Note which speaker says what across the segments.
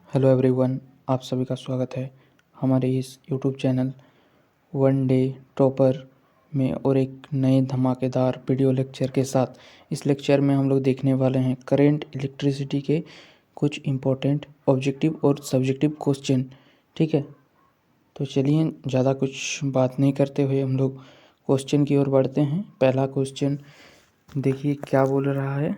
Speaker 1: Hello everyone, आप सभी का स्वागत है हमारे इस YouTube channel one day topper में और एक नए धमाकेदार वीडियो लेक्चर के साथ। इस लेक्चर में हम लोग देखने वाले हैं करेंट इलेक्ट्रिसिटी के कुछ इम्पोर्टेंट ऑब्जेक्टिव और सब्जेक्टिव क्वेश्चन। ठीक है, तो चलिए ज़्यादा कुछ बात नहीं करते हुए हम लोग क्वेश्चन की ओर बढ़ते हैं। पहला क्वेश्चन देखिए क्या बोल रहा है।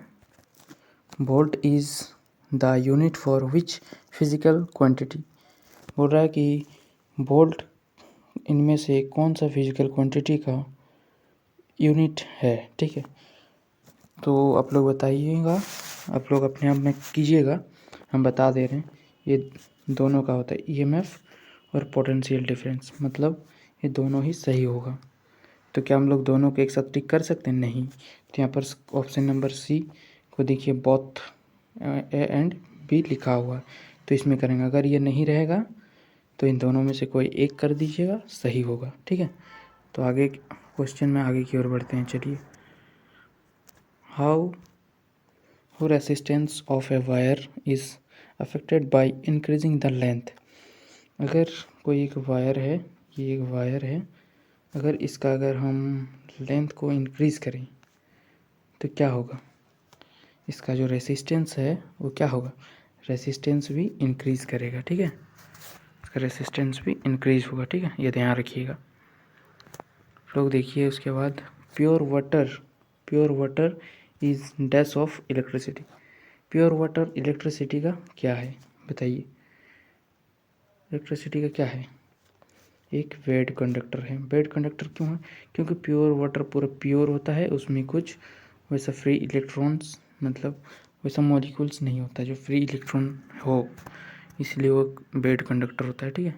Speaker 1: Volt is the unit for which physical quantity. बोल रहा है कि वोल्ट इनमें से कौन सा फिजिकल क्वांटिटी का यूनिट है। ठीक है, तो आप लोग बताइएगा, आप लोग अपने आप में कीजिएगा, हम बता दे रहे हैं। ये दोनों का होता है ईएमएफ और पोटेंशियल डिफरेंस, मतलब ये दोनों ही सही होगा। तो क्या हम लोग दोनों को एक साथ टिक कर सकते हैं? नहीं। तो यहाँ पर ऑप्शन नंबर सी को देखिए, बोथ ए एंड बी लिखा हुआ है, तो इसमें करेंगे। अगर ये नहीं रहेगा तो इन दोनों में से कोई एक कर दीजिएगा, सही होगा। ठीक है, तो आगे क्वेश्चन में आगे की ओर बढ़ते हैं। चलिए, how resistance of a wire is affected by increasing the length. अगर कोई एक वायर है, ये एक वायर है, अगर इसका अगर हम लेंथ को इंक्रीज़ करें तो क्या होगा? इसका जो रेसिस्टेंस है वो क्या होगा? रेसिस्टेंस भी इंक्रीज़ करेगा। ठीक है, इसका रेसिस्टेंस भी इंक्रीज़ होगा। ठीक है, ये ध्यान रखिएगा लोग। देखिए उसके बाद pure water is dash of electricity. Pure water electricity का क्या है बताइए? इलेक्ट्रिसिटी का क्या है? एक वेड कंडक्टर है। वेड कंडक्टर क्यों है? क्योंकि प्योर वाटर पूरा प्योर होता है, उसमें कुछ वैसा फ्री इलेक्ट्रॉन्स, मतलब वैसा मॉलिक्यूल्स नहीं होता जो फ्री इलेक्ट्रॉन हो, इसलिए वो वेड कंडक्टर होता है। ठीक है,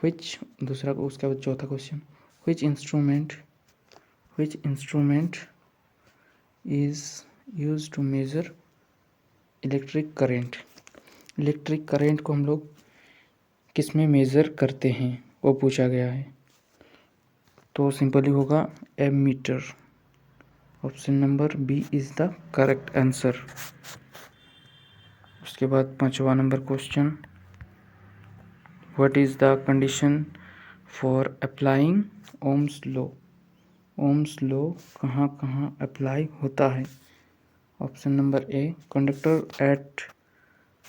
Speaker 1: विच दूसरा, उसके बाद चौथा question, which instrument is use to measure electric current. Electric current को हम लोग किस में मेज़र करते हैं वो पूछा गया है। तो सिंपली होगा ammeter. Option number B is the correct answer. उसके बाद पांचवा number question, what is the condition for applying Ohm's law. Ohm's law कहाँ कहाँ अप्लाई होता है? Option number A, conductor at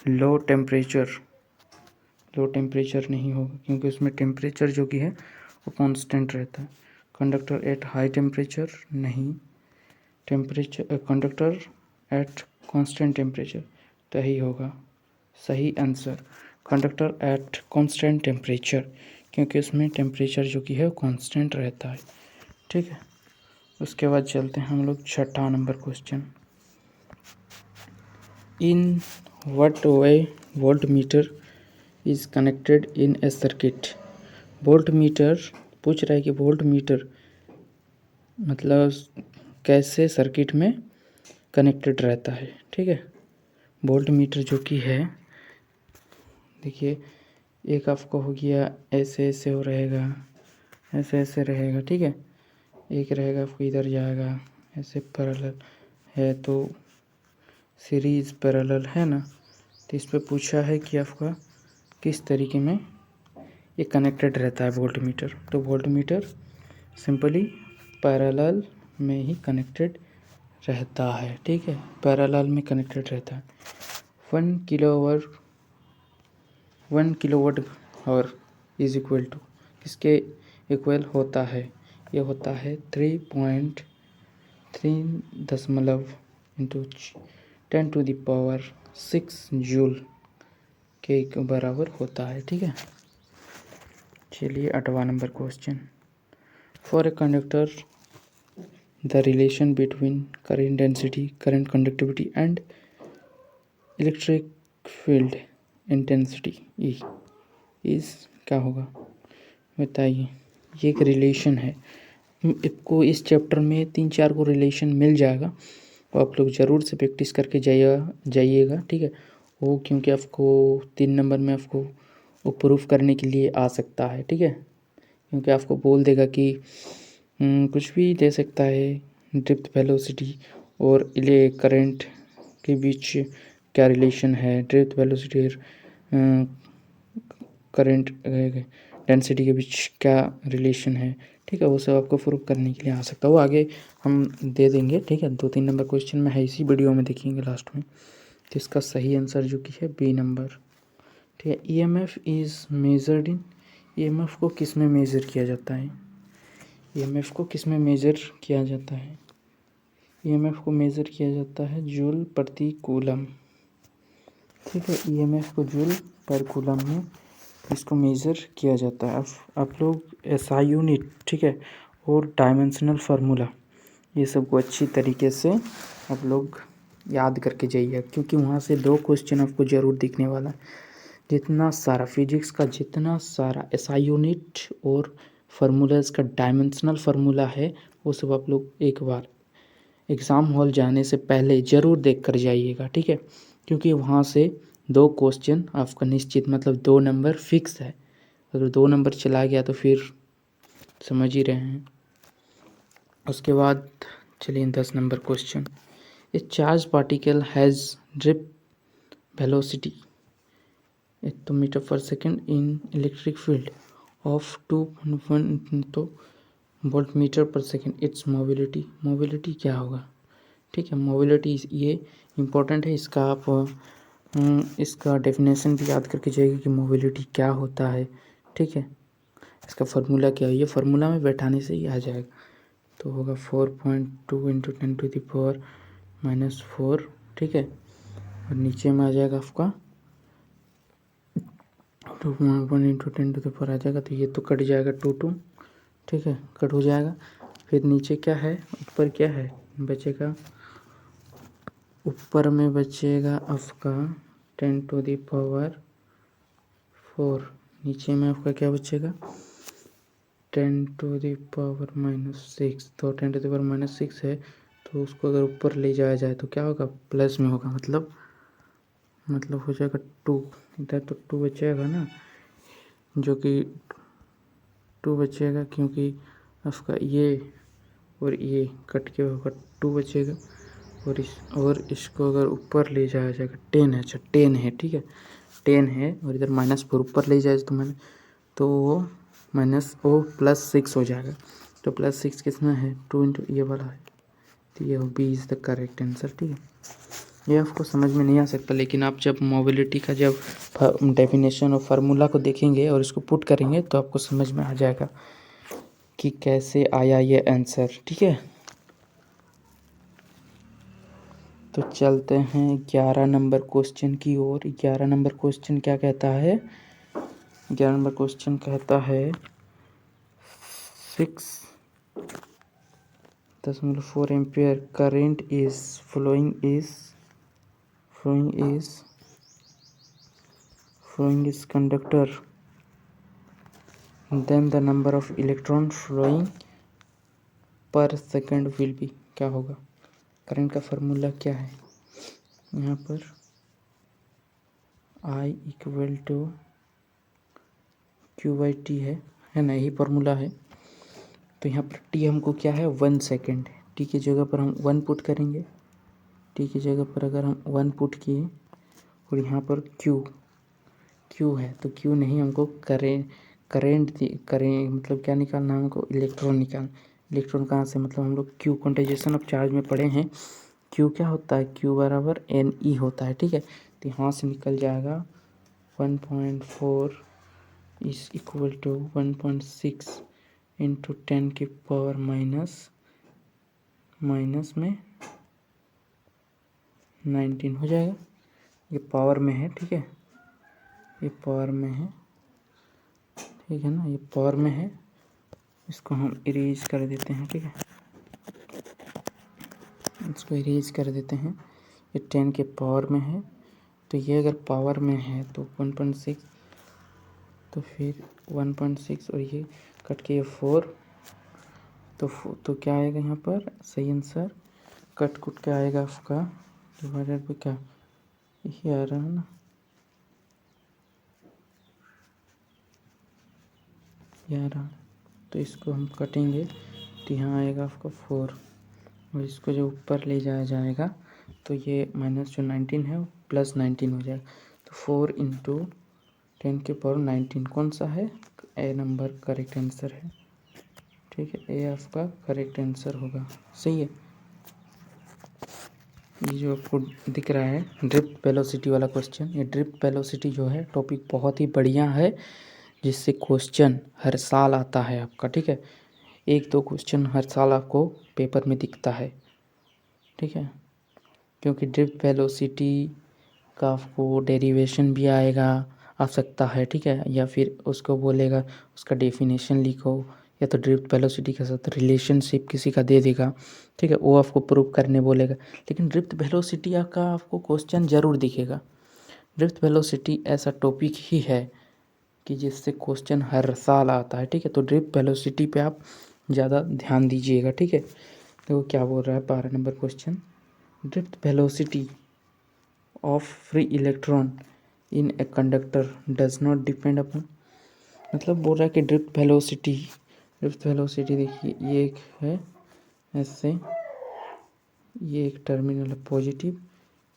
Speaker 1: low temperature. Low temperature नहीं होगा क्योंकि उसमें टेम्परेचर जो कि है वो कांस्टेंट रहता है। कंडक्टर एट हाई टेम्परेचर नहीं। Temperature conductor at constant temperature, तो यही होगा सही answer, conductor at constant temperature, क्योंकि उसमें टेम्परेचर जो कि है वो कांस्टेंट रहता है। ठीक है, उसके बाद चलते हैं हम लोग छठा number question, in what way volt meter is connected in A circuit. Volt meter पूछ रहा है कि वोल्ट मीटर मतलब कैसे सर्किट में कनेक्टेड रहता है। ठीक है, वोल्ट मीटर जो कि है, देखिए एक आपको हो गया ऐसे ऐसे हो रहेगा, ऐसे ऐसे रहेगा। ठीक है, एक रहेगा आपको इधर जाएगा ऐसे पैरेलल है, तो सीरीज पैरेलल है ना। तो इस पर पूछा है कि आपका किस तरीके में ये कनेक्टेड रहता है वोल्ट मीटर। तो वोल्ट मीटर सिंपली पैरेलल में ही कनेक्टेड रहता है। ठीक है, पैरेलल में कनेक्टेड रहता है। 1 kilowatt hour is equal to किसके इक्वल होता है? ये होता है 3.3 दशमलव इंटू 10⁻6 जूल के बराबर होता है। ठीक है, चलिए 8वां number question, for a conductor the relation between current density, current conductivity and electric field intensity E is क्या होगा बताइए? ये एक रिलेशन है, आपको इस चैप्टर में 3-4 को रिलेशन मिल जाएगा, तो आप लोग ज़रूर से प्रैक्टिस करके जाइएगा। ठीक है, वो क्योंकि आपको 3 नंबर में आपको वो प्रूफ करने के लिए आ सकता है। ठीक है, क्योंकि आपको बोल देगा कि कुछ भी दे सकता है, ड्रिफ्ट वेलोसिटी और इले करंट के बीच क्या रिलेशन है, ड्रिफ्ट वेलोसिटी और करंट डेंसिटी के बीच क्या रिलेशन है, ठीक है, वो सब आपको प्रूव करने के लिए आ सकता है। वो आगे हम दे देंगे, ठीक है। 2-3 नंबर क्वेश्चन में है, इसी वीडियो में देखेंगे लास्ट में। तो इसका सही आंसर जो कि है बी नंबर, ठीक है। EMF is measured in, EMF को किस में मेज़र किया जाता है, ईएमएफ को किस में मेज़र किया जाता है, ईएमएफ को मेज़र किया जाता है जूल प्रति कूलम, ठीक है। ईएमएफ को जूल पर कूलम में इसको मेज़र किया जाता है। अब आप लोग एसआई यूनिट, ठीक है, और डायमेंशनल फार्मूला ये सब को अच्छी तरीके से आप लोग याद करके जाइए, क्योंकि वहाँ से 2 क्वेश्चन आपको ज़रूर दिखने वाला है। जितना सारा फिजिक्स का जितना सारा एसआई यूनिट और फार्मूलाज का डायमेंशनल फार्मूला है, वो सब आप लोग एक बार एग्ज़ाम हॉल जाने से पहले ज़रूर देख कर जाइएगा, ठीक है। क्योंकि वहाँ से 2 क्वेश्चन आपका निश्चित, मतलब 2 नंबर फिक्स है। अगर 2 नंबर चला गया तो फिर समझ ही रहे हैं। उसके बाद चलिए 10 number question. A charge particle has drip velocity तो मीटर पर second in electric field of 2 volt meter पर सेकेंड, इट्स मोबिलिटी, मोबिलिटी क्या होगा, ठीक है। मोबिलिटी ये इम्पोर्टेंट है, इसका आप इसका डेफिनेशन भी याद करके जाइए कि मोबिलिटी क्या होता है, ठीक है। इसका फार्मूला क्या है, ये फार्मूला में बैठाने से ही आ जाएगा। तो होगा 4.2 इंटू 10⁻⁻⁴, ठीक है। और नीचे में आ जाएगा आपका 2.1 इंटू 10⁻⁴ आ जाएगा। तो ये तो कट जाएगा 2, ठीक है, कट हो जाएगा। फिर नीचे क्या है, ऊपर क्या है बचेगा, ऊपर में बचेगा आपका 10⁻⁴। नीचे में आपका क्या बचेगा 10⁻⁻�6। तो 10⁻⁻�6 है, तो उसको अगर ऊपर ले जाया जाए तो क्या होगा, प्लस में होगा, मतलब हो जाएगा 2। इधर तो 2 बचेगा ना, जो कि 2 बचेगा, क्योंकि आपका ये और ये कट के होगा 2 बचेगा। और इसको अगर ऊपर ले जाया जाएगा 10 है, अच्छा 10 है, ठीक है, 10 है, और इधर -4 ऊपर ले जाए तो वो +6 हो जाएगा। तो +6 कितना है 2 इंटू ये वाला है, तो ये B is the correct answer, ठीक है। ये आपको समझ में नहीं आ सकता, लेकिन आप जब मोबिलिटी का जब डेफिनेशन और फार्मूला को देखेंगे और इसको पुट करेंगे तो आपको समझ में आ जाएगा कि कैसे आया ये आंसर, ठीक है। तो चलते हैं 11 नंबर क्वेश्चन की ओर। 11 नंबर क्वेश्चन क्या कहता है, 11 नंबर क्वेश्चन कहता है 6.4 ampere current is flowing is conductor, then the number of electron flowing per second will be, क्या होगा, करंट का फार्मूला क्या है, यहाँ पर I इक्वल टू Q/T है ना, यही फार्मूला है। तो यहाँ पर T हमको क्या है 1 सेकेंड, T की जगह पर हम 1 पुट करेंगे, T की जगह पर अगर हम 1 पुट किए और यहाँ पर Q है, तो Q नहीं, हमको करेंट मतलब क्या निकालना है, हमको इलेक्ट्रॉन इलेक्ट्रॉन कहाँ से, मतलब हम लोग Q क्वांटाइजेशन ऑफ चार्ज में पढ़े हैं। Q क्या होता है, Q बराबर NE होता है, ठीक है। तो यहाँ से निकल जाएगा 1.4 इज इक्वल टू 1.6 इंटू 10 की पावर माइनस में 19 हो जाएगा। ये पावर में है, ठीक है, ये पावर में है, ठीक है ना, ये पावर में है। इसको हम इरेज कर देते हैं, ठीक है, इसको इरेज कर देते हैं। ये 10 के पावर में है, तो ये अगर पावर में है तो 1.6, तो फिर 1.6 और ये कट के ये 4, तो क्या आएगा यहाँ पर सही आंसर, कट कुट क्या आएगा आपका डिवाइडेड बाई क्या, ये आ रहा है ना, ये आ रहा। तो इसको हम कटेंगे तो यहाँ आएगा आपका 4, और इसको जो ऊपर ले जाया जाएगा तो ये माइनस जो 19 है प्लस 19 हो जाएगा। तो 4 इंटू 10⁻19 कौन सा है? ए नंबर करेक्ट आंसर है। ठीक है, ए आपका करेक्ट आंसर होगा। सही है। ये जो आपको दिख रहा है ड्रिफ्ट वेलोसिटी वाला क्वेश्चन, ये ड्रिफ्ट वेलोसिटी जो है टॉपिक बहुत ही बढ़िया है, जिससे क्वेश्चन हर साल आता है आपका। ठीक है, 1-2 क्वेश्चन हर साल आपको पेपर में दिखता है। ठीक है, क्योंकि ड्रिफ्ट वेलोसिटी का आपको डेरिवेशन भी आएगा, आ सकता है। ठीक है, या फिर उसको बोलेगा उसका डेफिनेशन लिखो, या तो ड्रिफ्ट वेलोसिटी के साथ रिलेशनशिप किसी का दे देगा। ठीक है, वो आपको प्रूव करने बोलेगा। लेकिन ड्रिफ्ट वेलोसिटी का आपको क्वेश्चन ज़रूर दिखेगा। ड्रिफ्ट वेलोसिटी ऐसा टॉपिक ही है कि जिससे क्वेश्चन हर साल आता है। ठीक है, तो ड्रिफ्ट वेलोसिटी पे आप ज़्यादा ध्यान दीजिएगा। ठीक है, तो क्या बोल रहा है 12 number question, drift velocity of free electron in a conductor does not depend upon, मतलब बोल रहा है कि ड्रिफ्ट वेलोसिटी देखिए, ये एक है ऐसे, ये एक टर्मिनल है पॉजिटिव,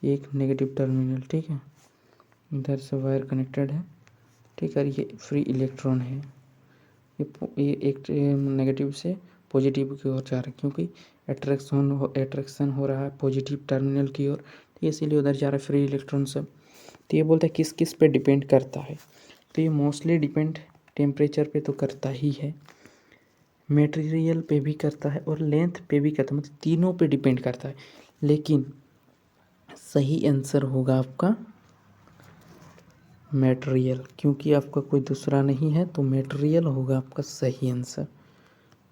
Speaker 1: एक नेगेटिव टर्मिनल। ठीक है, इधर से वायर कनेक्टेड है। ठीक है, और ये फ्री इलेक्ट्रॉन है, ये एक नेगेटिव से पॉजिटिव की ओर जा रहा है, क्योंकि एट्रैक्शन हो रहा है पॉजिटिव टर्मिनल की ओर, तो इसीलिए उधर जा रहा है फ्री इलेक्ट्रॉन सब। तो ये बोलता है किस किस पे डिपेंड करता है, तो ये मोस्टली डिपेंड टेम्परेचर पे तो करता ही है, मटेरियल पे भी करता है और लेंथ पे भी करता है, मतलब तीनों पे डिपेंड करता है। लेकिन सही आंसर होगा आपका मटेरियल, क्योंकि आपका कोई दूसरा नहीं है, तो मटेरियल होगा आपका सही आंसर।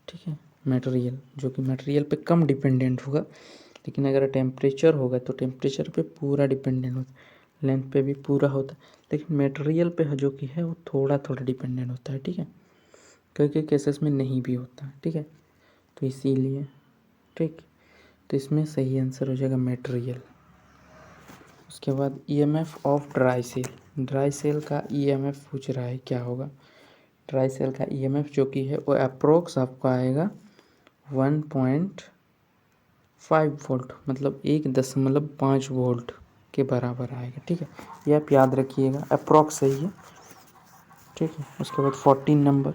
Speaker 1: ठीक है, मटेरियल, जो कि मटेरियल पे कम डिपेंडेंट होगा। लेकिन अगर टेम्परेचर होगा तो टेम्परेचर पे पूरा डिपेंडेंट होता है, लेंथ पे भी पूरा होता है, लेकिन मटेरियल पे जो कि है वो थोड़ा थोड़ा डिपेंडेंट होता है। ठीक है, कई कई केसेस में नहीं भी होता है। ठीक है, तो इसीलिए ठीक, तो इसमें सही आंसर हो जाएगा मटेरियल। उसके बाद EMF of dry cell, dry cell का ईएमएफ पूछ रहा है क्या होगा। ड्राई सेल का ईएमएफ जो कि है वो अप्रोक्स आपको आएगा 1.5 वोल्ट, मतलब 1.5 वोल्ट के बराबर आएगा। ठीक है, ये आप याद रखिएगा, अप्रोक्स सही है। ठीक है, उसके बाद 14 नंबर,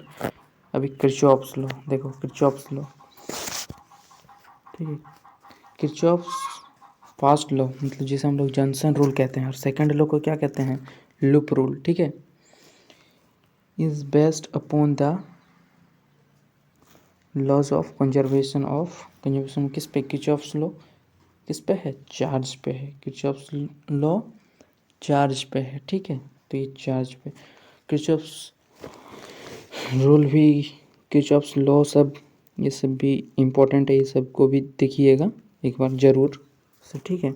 Speaker 1: अभी किरचॉफ्स लॉ देखो, किरचॉफ्स लॉ। ठीक है, किरचॉफ्स फर्स्ट लॉ, मतलब जिसे हम लोग जॉनसन रूल कहते हैं, और सेकंड लॉ को क्या कहते हैं? Loop rule. ठीक है, is based upon the laws of conservation किस पे? किरचॉफ्स लॉ किस पे है? चार्ज पे है। किरचॉफ्स लॉ चार्ज पे है। ठीक है, तो ये चार्ज पे, किरचॉफ्स रूल भी, किरचॉफ्स लॉ सब, ये सब भी इम्पोर्टेंट है, ये सब को भी देखिएगा एक बार ज़रूर से। ठीक है,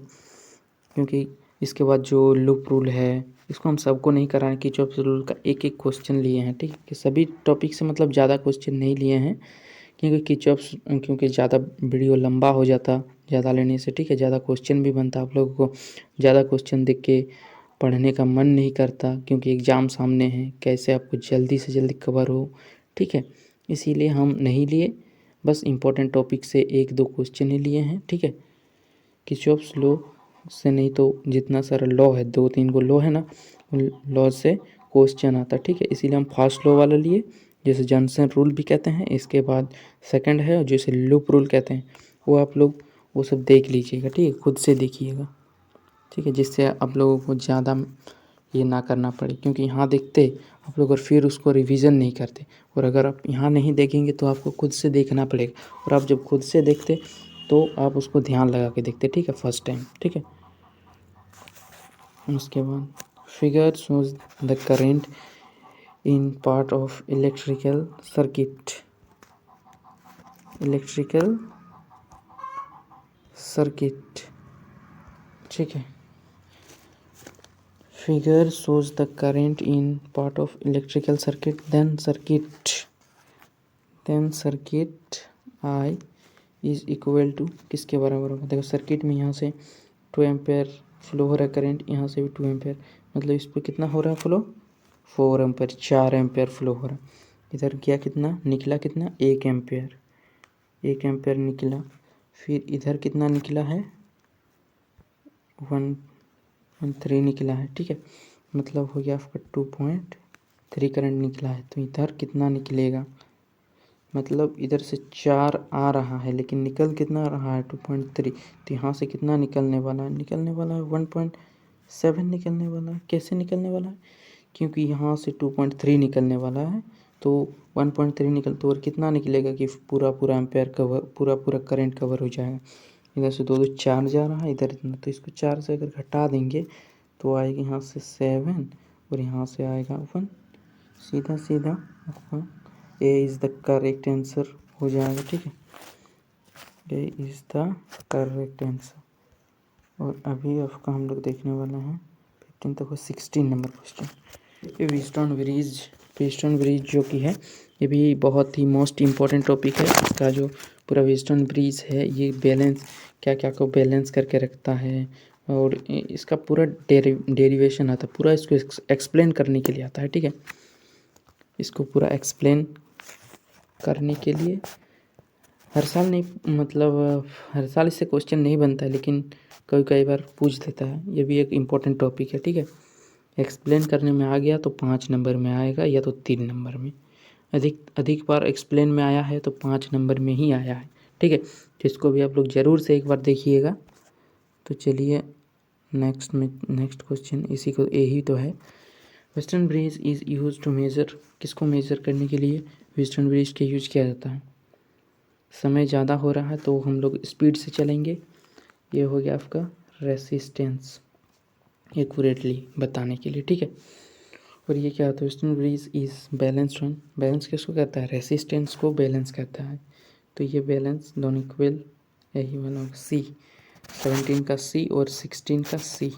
Speaker 1: क्योंकि इसके बाद जो लूप रूल है इसको हम सबको नहीं करा है, किरचॉफ्स रूल का एक एक क्वेश्चन लिए हैं। ठीक है, कि सभी टॉपिक से मतलब ज़्यादा क्वेश्चन नहीं लिए हैं, क्योंकि ज़्यादा वीडियो लंबा हो जाता ज़्यादा लेने से। ठीक है, ज़्यादा क्वेश्चन भी बनता, आप लोगों को ज़्यादा क्वेश्चन देख के पढ़ने का मन नहीं करता, क्योंकि एग्ज़ाम सामने है, कैसे आपको जल्दी से जल्दी कवर हो। ठीक है, इसीलिए हम नहीं लिए, बस इम्पोर्टेंट टॉपिक से 1-2 क्वेश्चन ही लिए हैं। ठीक है, किरचॉफ्स लॉ से नहीं तो जितना सारा लॉ है, 2-3 गो लॉ है ना, लॉ से क्वेश्चन आता। ठीक है, इसीलिए हम फर्स्ट लॉ वाला लिए, जैसे जॉनसन रूल भी कहते हैं। इसके बाद सेकंड है जैसे लूप रूल कहते हैं, वो आप लोग वो सब देख लीजिएगा। ठीक है, खुद से देखिएगा। ठीक है, जिससे आप लोगों को ज़्यादा ये ना करना पड़े, क्योंकि यहाँ देखते आप लोग और फिर उसको रिवीजन नहीं करते, और अगर आप यहाँ नहीं देखेंगे तो आपको खुद से देखना पड़ेगा, और आप जब खुद से देखते तो आप उसको ध्यान लगा के देखते। ठीक है, फर्स्ट टाइम। ठीक है, उसके बाद figure shows the current in part of electrical circuit, electrical circuit. ठीक है, figure shows the current in part of electrical circuit, then circuit I is equal to किसके बराबर होगा? देखो सर्किट में यहाँ से 2 एम्पेयर फ्लो हो रहा है करंट, यहाँ से भी 2 एम्पेयर, मतलब इस पर कितना हो रहा है फ्लो? 4 एम्पेयर, 4 एम्पेयर फ्लो हो रहा है। इधर क्या कितना निकला? कितना? 1 एम्पेयर, 1 एम्पेयर निकला। फिर इधर कितना निकला है? 1 2.3 निकला है, ठीक है। मतलब हो गया आपका 2.3 करंट निकला है। तो इधर कितना निकलेगा, मतलब इधर से 4 आ रहा है लेकिन निकल कितना रहा है 2.3। तो यहाँ से कितना निकलने वाला है, 1.7 निकलने वाला है। कैसे निकलने वाला है, क्योंकि यहाँ से 2.3 निकलने वाला है तो 1.3 निकल तो और कितना निकलेगा कि पूरा एम्पेयर कवर, पूरा करंट कवर हो जाएगा। इधर से 2 4 जा रहा है, इधर इतना, तो इसको 4 से अगर घटा देंगे तो आएगा यहाँ से 7 और यहाँ से आएगा 1। सीधा सीधा आपका A is the correct answer हो जाएगा, ठीक है। A is the correct answer. और अभी आपका हम लोग देखने वाले हैं 15 तक 16 नंबर क्वेश्चन। ये वेस्टर्न ब्रिज जो कि है, ये भी बहुत ही मोस्ट इम्पॉर्टेंट टॉपिक है। इसका जो पूरा वेस्टर्न ब्रिज है ये बैलेंस क्या क्या को बैलेंस करके रखता है और इसका पूरा डेरिवेशन आता है, पूरा इसको एक्सप्लेन करने के लिए आता है, ठीक है। इसको पूरा एक्सप्लेन करने के लिए हर साल नहीं, मतलब हर साल इससे क्वेश्चन नहीं बनता है लेकिन कई बार पूछ देता है। ये भी एक इम्पोर्टेंट टॉपिक है, ठीक है। एक्सप्लेन करने में आ गया तो 5 नंबर में आएगा या तो 3 नंबर में। अधिक बार एक्सप्लेन में आया है तो 5 नंबर में ही आया है, ठीक है। तो इसको भी आप लोग ज़रूर से एक बार देखिएगा। तो चलिए नेक्स्ट क्वेश्चन, इसी को यही तो है। Western bridge is use to measure, किसको मेज़र करने के लिए वेस्टर्न ब्रिज के यूज किया जाता है। समय ज़्यादा हो रहा है तो हम लोग स्पीड से चलेंगे। ये हो गया आपका रेसिस्टेंस, एक्यूरेटली बताने के लिए, ठीक है। और ये क्या होता है, western bridge is balanced on, balance किसको कहता है, रेसिस्टेंस को बैलेंस कहता है। तो ये बैलेंस दोनों इक्वल, यही वाला सी, 17 का सी और 16 का सी,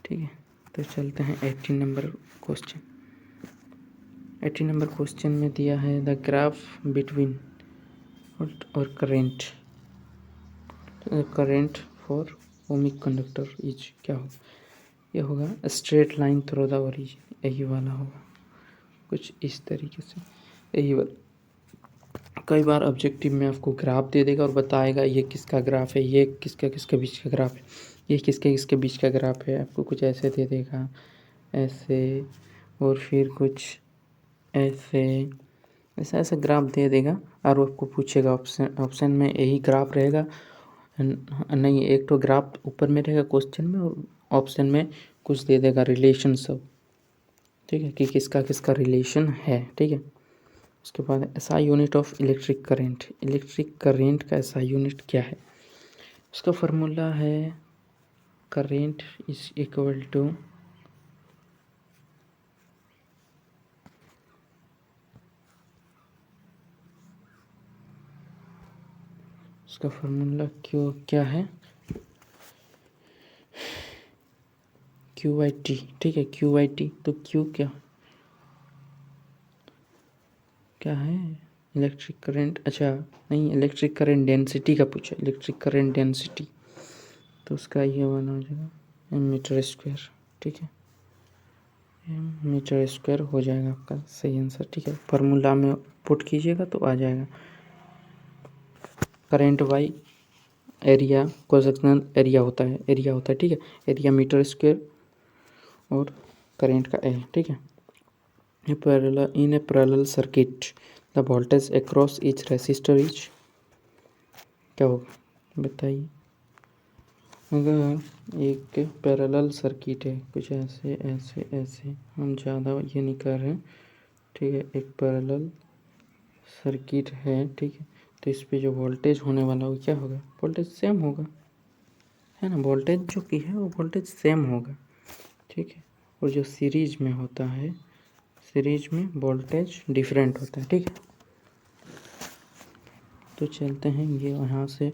Speaker 1: ठीक है। तो चलते हैं 18 नंबर क्वेश्चन। 18 नंबर क्वेश्चन में दिया है द ग्राफ बिटवीन और current for ohmic conductor is, क्या होगा, ये होगा straight line through the origin, यही वाला होगा कुछ इस तरीके से, यही वाला। कई बार ऑब्जेक्टिव में आपको ग्राफ दे देगा और बताएगा ये किसका ग्राफ है, ये किसके बीच का ग्राफ है, ये किसके बीच का ग्राफ है। आपको कुछ ऐसे दे देगा, ऐसे, और फिर कुछ ऐसा ग्राफ दे देगा और आपको पूछेगा ऑप्शन में यही ग्राफ रहेगा नहीं, एक तो ग्राफ ऊपर में रहेगा क्वेश्चन में और ऑप्शन में कुछ दे देगा रिलेशन सब, ठीक है, कि किसका किसका रिलेशन है, ठीक है। उसके बाद SI unit of electric current का एसआई यूनिट क्या है। उसका फार्मूला है करेंट इज इक्वल टू उसका फार्मूला क्या है, QIT, ठीक है, QIT। तो Q क्या है, इलेक्ट्रिक करंट, अच्छा नहीं, इलेक्ट्रिक करंट डेंसिटी का पूछा, इलेक्ट्रिक करंट डेंसिटी, तो उसका ये वाला हो जाएगा मीटर स्क्वायर, ठीक है, मीटर स्क्वायर हो जाएगा आपका सही आंसर, ठीक है। फार्मूला में पुट कीजिएगा तो आ जाएगा current by area, cross sectional area होता है, ठीक है, एरिया मीटर स्क्वायर और करंट का ए, ठीक है। In a parallel circuit the voltage across each resistor is, क्या होगा बताइए। अगर एक पैरेलल सर्किट है, कुछ ऐसे हम ज़्यादा ये नहीं कर रहे हैं, ठीक है, एक पैरेलल सर्किट है, ठीक है। तो इस पे जो वोल्टेज होने वाला वो क्या होगा, वोल्टेज सेम होगा, है ना, वोल्टेज जो की है वो वोल्टेज सेम होगा, ठीक है। और जो सीरीज में होता है, सीरीज में वोल्टेज डिफरेंट होता है, ठीक है। तो चलते हैं ये यहाँ से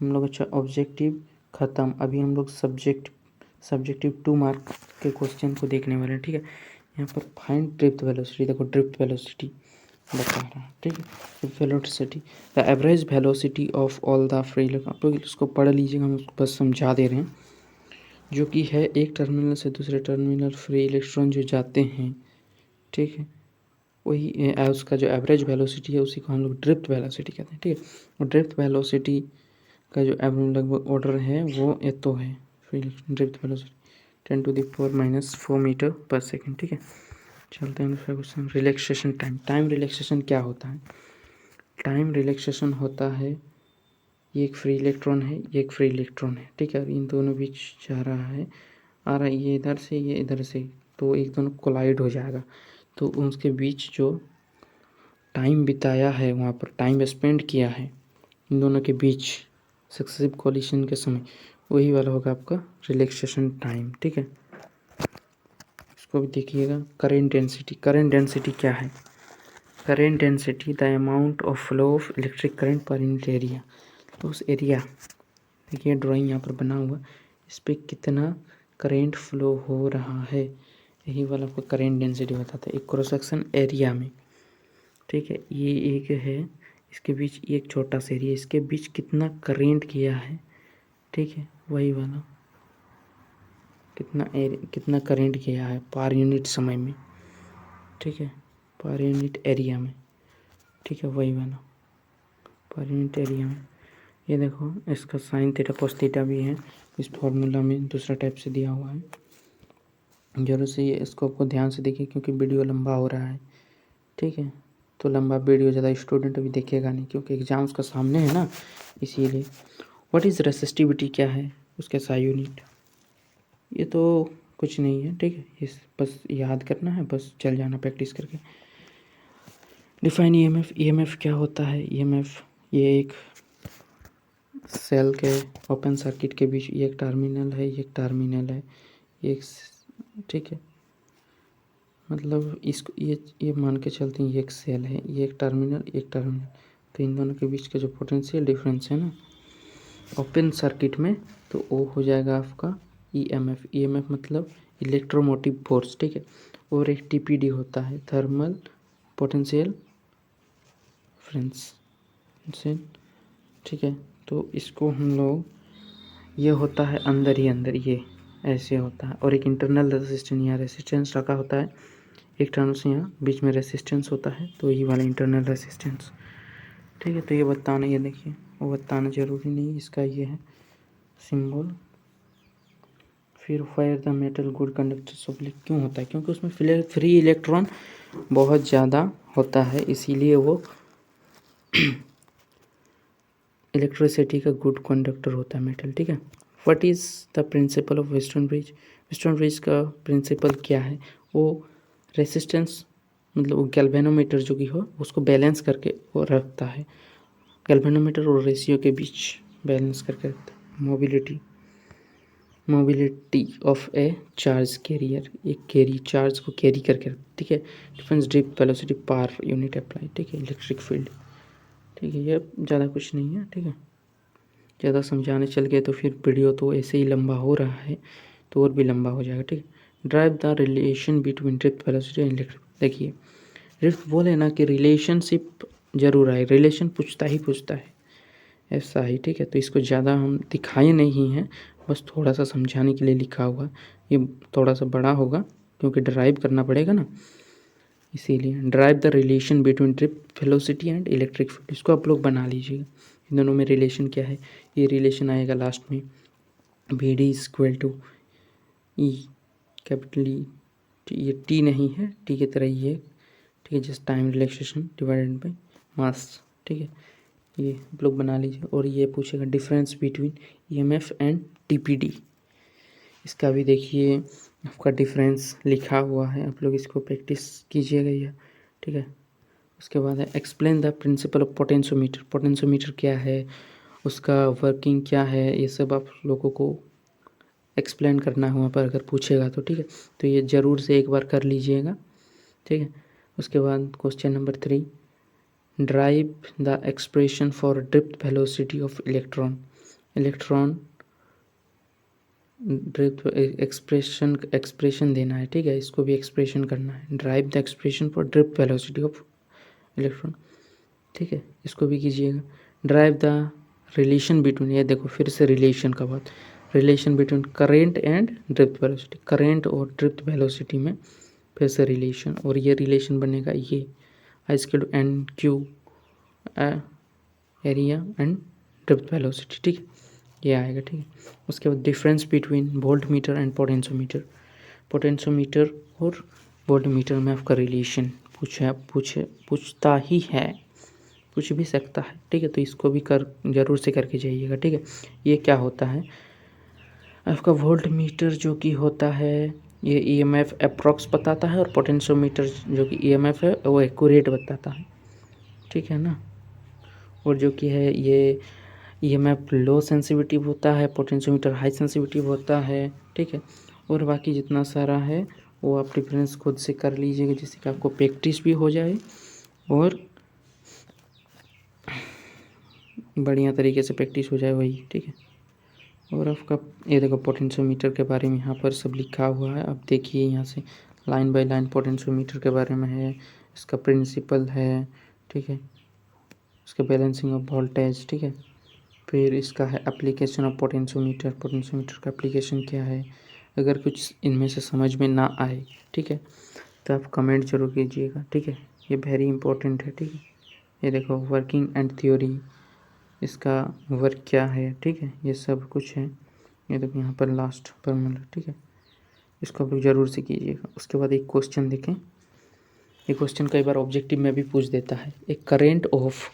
Speaker 1: हम लोग, अच्छा ऑब्जेक्टिव ख़त्म, अभी हम लोग सब्जेक्टिव 2 मार्क के क्वेश्चन को देखने वाले हैं, ठीक है। यहाँ पर फाइंड ड्रिफ्ट वेलोसिटी, देखो ड्रिफ्ट वेलोसिटी बता रहा है, ठीक है। Drift velocity the average velocity of all the free electron, आप लोग इसको पढ़ लीजिएगा, हम उसको बस समझा दे रहे हैं, जो कि है एक टर्मिनल से दूसरे टर्मिनल फ्री इलेक्ट्रॉन जो जाते हैं, ठीक है, वही उसका जो एवरेज वेलोसिटी है उसी को हम लोग ड्रिफ्ट वेलोसिटी कहते हैं, ठीक है। और ड्रिफ्ट वेलोसिटी का जो लगभग ऑर्डर है वो ये तो है, फ्री ड्रिफ्ट वेलोसिटी 10⁻⁴ मीटर पर सेकेंड। ठीक है, चलते हैं दूसरा question. Relaxation time. Time relaxation क्या होता है? टाइम रिलैक्सेशन होता है, ये एक फ्री इलेक्ट्रॉन है, ये एक फ्री इलेक्ट्रॉन है। ठीक है, इन दोनों बीच जा रहा है, आ रहा है ये इधर से, ये इधर से, तो एक दोनों कोलाइड हो जाएगा। तो उसके बीच जो टाइम बिताया है, वहाँ पर टाइम स्पेंड किया है इन दोनों के बीच सक्सेसिव कोलिशन के समय, वही वाला होगा आपका रिलैक्सेशन टाइम। ठीक है, इसको भी देखिएगा। Current density. करेंट डेंसिटी क्या है? Current density the amount of flow of electric current per unit area. तो उस एरिया, देखिए ड्राइंग यहाँ पर बना हुआ, इस पर कितना करेंट फ्लो हो रहा है, यही वाला आपको करेंट डेंसिटी बताता है एक क्रॉस सेक्शन एरिया में। ठीक है, ये एक है, इसके बीच एक छोटा सा एरिया, इसके बीच कितना करेंट किया है। ठीक है, वही वाला कितना करेंट किया है पर यूनिट समय में। ठीक है, पर यूनिट एरिया में। ठीक है, वही वाला पर यूनिट एरिया में। ये देखो, इसका साइन थीटा कोस थीटा भी है इस फॉर्मूला में, दूसरा टाइप से दिया हुआ है। जरूर से ये इसको आपको ध्यान से देखिए, क्योंकि वीडियो लंबा हो रहा है। ठीक है, तो लंबा वीडियो ज़्यादा स्टूडेंट अभी देखेगा नहीं, क्योंकि एग्जाम्स का सामने है ना, इसीलिए। व्हाट इज़ रेसिस्टिविटी, क्या है उसके SI यूनिट? ये तो कुछ नहीं है। ठीक है, इस बस याद करना है, बस चल जाना प्रैक्टिस करके। Define EMF। EMF क्या होता है? EMF ये एक सेल के ओपन सर्किट के बीच, ये एक टर्मिनल है, ये एक टर्मिनल है, ये एक, ठीक है, मतलब इसको ये मान के चलते हैं, ये एक सेल है, ये एक टर्मिनल, एक टर्मिनल, तो इन दोनों के बीच का जो पोटेंशियल डिफरेंस है ना ओपन सर्किट में, तो वो हो जाएगा आपका EMF। EMF मतलब इलेक्ट्रोमोटिव फोर्स। ठीक है, और एक TPD होता है, थर्मल पोटेंशियल डिफरेंस। ठीक है, तो इसको हम लोग, ये होता है अंदर ही अंदर, ये ऐसे होता है, और एक इंटरनल रेसिस्टेंस, यहाँ रेसिस्टेंस रखा होता है एक टर्म से, यहाँ बीच में रेसिस्टेंस होता है, तो यही वाला इंटरनल रेसिस्टेंस। ठीक है, तो ये बताना, ये देखिए वो बताना ज़रूरी नहीं, इसका ये है सिंबल। फिर fire the metal good conductor of liquid, क्यों होता है? क्योंकि उसमें फ्री इलेक्ट्रॉन बहुत ज़्यादा होता है, इसीलिए वो इलेक्ट्रिसिटी का गुड कंडक्टर होता है मेटल। ठीक है, what is the principle of western bridge. Western bridge का प्रिंसिपल क्या है? वो रेसिस्टेंस, मतलब वो गैल्वेनोमीटर जो कि हो उसको बैलेंस करके वो रखता है, गैल्वेनोमीटर और रेशियो के बीच बैलेंस करके रखता है। Mobility of A charge carrier, एक कैरी चार्ज को कैरी करके रखता है। ठीक है, difference drift velocity per unit apply. ठीक है, इलेक्ट्रिक फील्ड। ठीक है, ये ज़्यादा कुछ नहीं है। ठीक है, ज़्यादा समझाने चल गए तो फिर वीडियो तो ऐसे ही लंबा हो रहा है, तो और भी लंबा हो जाएगा। ठीक है, drive the relation between drift velocity and electric. देखिए ड्रिफ्ट बोले ना कि रिलेशनशिप जरूर आए, रिलेशन पूछता है ऐसा ही। ठीक है, तो इसको ज़्यादा हम दिखाए नहीं हैं, बस थोड़ा सा समझाने के लिए लिखा हुआ। ये थोड़ा सा बड़ा होगा क्योंकि ड्राइव करना पड़ेगा ना, इसीलिए। Drive the relation between drift velocity and electric field, इसको आप लोग बना लीजिएगा। इन दोनों में रिलेशन क्या है? ये रिलेशन आएगा लास्ट में, VD equal to E capital E। ये T नहीं है, T की तरह ही है। ठीक है, just time relaxation divided by mass. ठीक है, ये आप लोग बना लीजिए। और ये पूछेगा difference between EMF and TPD, इसका भी देखिए आपका डिफरेंस लिखा हुआ है, आप लोग इसको प्रैक्टिस कीजिएगा ये। ठीक है, उसके बाद है explain the principle of potentiometer. Potentiometer क्या है, उसका वर्किंग क्या है, ये सब आप लोगों को एक्सप्लेन करना है वहाँ पर अगर पूछेगा तो। ठीक है, तो ये ज़रूर से एक बार कर लीजिएगा। ठीक है, उसके बाद question number 3, drive the expression for drift velocity of electron. Electron drift expression देना है। ठीक है, इसको भी एक्सप्रेशन करना है। Drive the expression for drift velocity of electron. ठीक है, इसको भी कीजिएगा। ड्राइव द रिलेशन बिटवीन, ये देखो फिर से रिलेशन का बात, relation between current and drift velocity. Current और ड्रिफ्ट वेलोसिटी में फिर से रिलेशन, और ये रिलेशन बनेगा ये I/NQ area and drift velocity. ठीक है, ये आएगा, ठीक है। उसके बाद difference between volt meter and potentiometer. Potentiometer और वोल्ट मीटर में आपका रिलेशन पूछता ही है, पूछ भी सकता है, ठीक है। तो इसको भी ज़रूर से करके जाइएगा, ठीक है। ये क्या होता है आपका वोल्ट मीटर जो कि होता है ये ईएमएफ अप्रॉक्स बताता है, और पोटेंशियोमीटर जो कि ईएमएफ है वो एक्यूरेट बताता है, ठीक है ना। और जो कि है ये ईएमएफ लो सेंसिटिव होता है, पोटेंशियोमीटर हाई सेंसिटिव होता है, ठीक है। और बाकी जितना सारा है वो आप डिफरेंस खुद से कर लीजिएगा, जिससे कि आपको प्रैक्टिस भी हो जाए और बढ़िया तरीके से प्रैक्टिस हो जाए वही, ठीक है। और आपका ये देखो पोटेंशियोमीटर के बारे में यहाँ पर सब लिखा हुआ है, आप देखिए यहाँ से लाइन बाय लाइन पोटेंशियोमीटर के बारे में है, इसका प्रिंसिपल है, ठीक है। इसका बैलेंसिंग ऑफ वोल्टेज, ठीक है। फिर इसका है एप्लीकेशन ऑफ पोटेंशियोमीटर, पोटेंशियोमीटर का एप्लीकेशन क्या है। अगर कुछ इनमें से समझ में ना आए, ठीक है, तो आप कमेंट जरूर कीजिएगा, ठीक है। ये वेरी इंपॉर्टेंट है, ठीक है। ये देखो वर्किंग एंड थ्योरी, इसका वर्क क्या है, ठीक है, ये सब कुछ है। ये देखो यहाँ पर लास्ट फॉर्मूला, ठीक है, इसको आप ज़रूर से कीजिएगा। उसके बाद एक क्वेश्चन देखें, ये क्वेश्चन कई बार ऑब्जेक्टिव में भी पूछ देता है। एक current of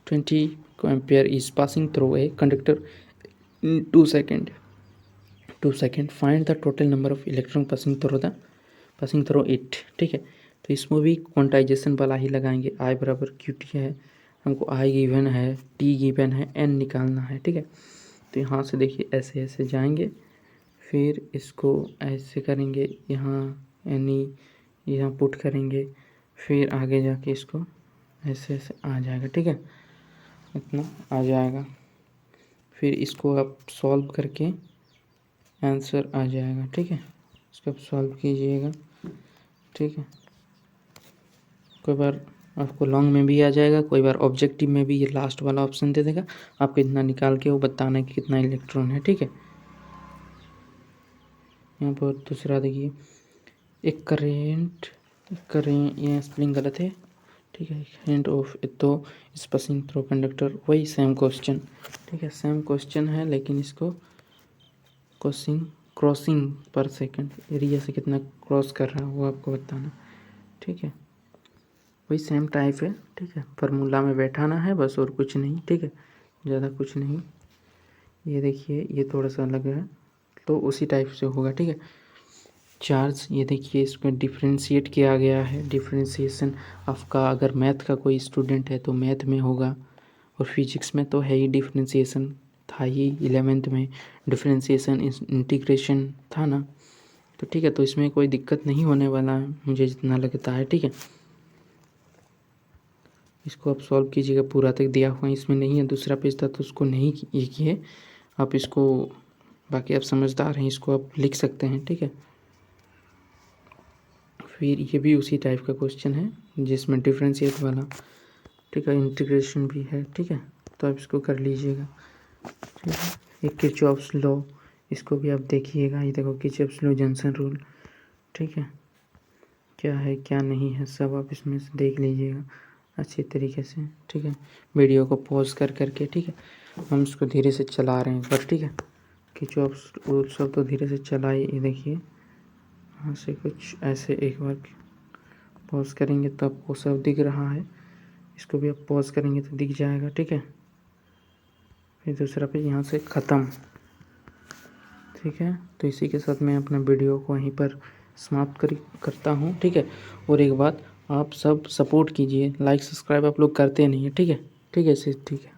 Speaker 1: 20 ampere is passing through a conductor in 2 second, find the total number of electron passing through it, ठीक है। तो इसमें भी क्वांटाइजेशन वाला ही लगाएंगे, आई बराबर क्यू टी है, हमको आई गिवन है, टी गिवन है, एन निकालना है, ठीक है। तो यहाँ से देखिए ऐसे ऐसे जाएंगे, फिर इसको ऐसे करेंगे, यहाँ एनी यहाँ पुट करेंगे, फिर आगे जाके इसको ऐसे ऐसे आ जाएगा, ठीक है, इतना आ जाएगा। फिर इसको आप सॉल्व करके आंसर आ जाएगा, ठीक है। इसको आप सॉल्व कीजिएगा, ठीक है। कोई बार आपको लॉन्ग में भी आ जाएगा, कोई बार ऑब्जेक्टिव में भी ये लास्ट वाला ऑप्शन दे देगा, आपको इतना निकाल के वो बताना है कि कितना इलेक्ट्रॉन है, ठीक है। यहाँ पर दूसरा देखिए, एक करेंट ये स्पेलिंग गलत है, ठीक है। करेंट ऑफ तो इस पासिंग थ्रू कंडक्टर, वही सेम क्वेश्चन, ठीक है, सेम क्वेश्चन है, लेकिन इसको क्रॉसिंग पर सेकंड एरिया से कितना क्रॉस कर रहा है वो आपको बताना, ठीक है। वही सेम टाइप है, ठीक है, फार्मूला में बैठाना है बस, और कुछ नहीं, ठीक है, ज़्यादा कुछ नहीं। ये देखिए ये थोड़ा सा अलग है, तो उसी टाइप से होगा, ठीक है। चार्ज, ये देखिए इसमें डिफ्रेंशिएट किया गया है, डिफ्रेंशिएशन आपका अगर मैथ का कोई स्टूडेंट है तो मैथ में होगा, और फिजिक्स में तो है ही डिफ्रेंशिएशन, था ही 11th में डिफ्रेंशिएशन इंटीग्रेशन था ना, तो ठीक है। तो इसमें कोई दिक्कत नहीं होने वाला है मुझे जितना लगता है, ठीक है। इसको आप सॉल्व कीजिएगा, पूरा तक दिया हुआ इसमें नहीं है, दूसरा पेज था तो उसको नहीं ये किए आप, इसको बाकी आप समझदार हैं, इसको आप लिख सकते हैं, ठीक है। फिर ये भी उसी टाइप का क्वेश्चन है जिसमें डिफरेंशिएट वाला, ठीक है, इंटीग्रेशन भी है, ठीक है। तो आप इसको कर लीजिएगा, ठीक है। एक किरचॉफ्स लॉ, इसको भी आप देखिएगा, ये देखो किरचॉफ्स लॉ जॉनसन रूल, ठीक है, क्या है क्या नहीं है सब आप इसमें से देख लीजिएगा अच्छी तरीके से, ठीक है। वीडियो को पॉज कर करके, ठीक है, हम इसको धीरे से चला रहे हैं पर, ठीक है, किरचॉफ्स रूल सब तो धीरे से चलाइए। ये देखिए यहाँ से कुछ ऐसे एक बार पॉज करेंगे तो आपको सब दिख रहा है, इसको भी आप पॉज करेंगे तो दिख जाएगा, ठीक है। फिर दूसरा पेज यहाँ से ख़त्म, ठीक है। तो इसी के साथ मैं अपना वीडियो को वहीं पर समाप्त करता हूँ, ठीक है। और एक बात, आप सब सपोर्ट कीजिए, लाइक सब्सक्राइब आप लोग करते नहीं हैं, ठीक है, ठीक है, ठीक है।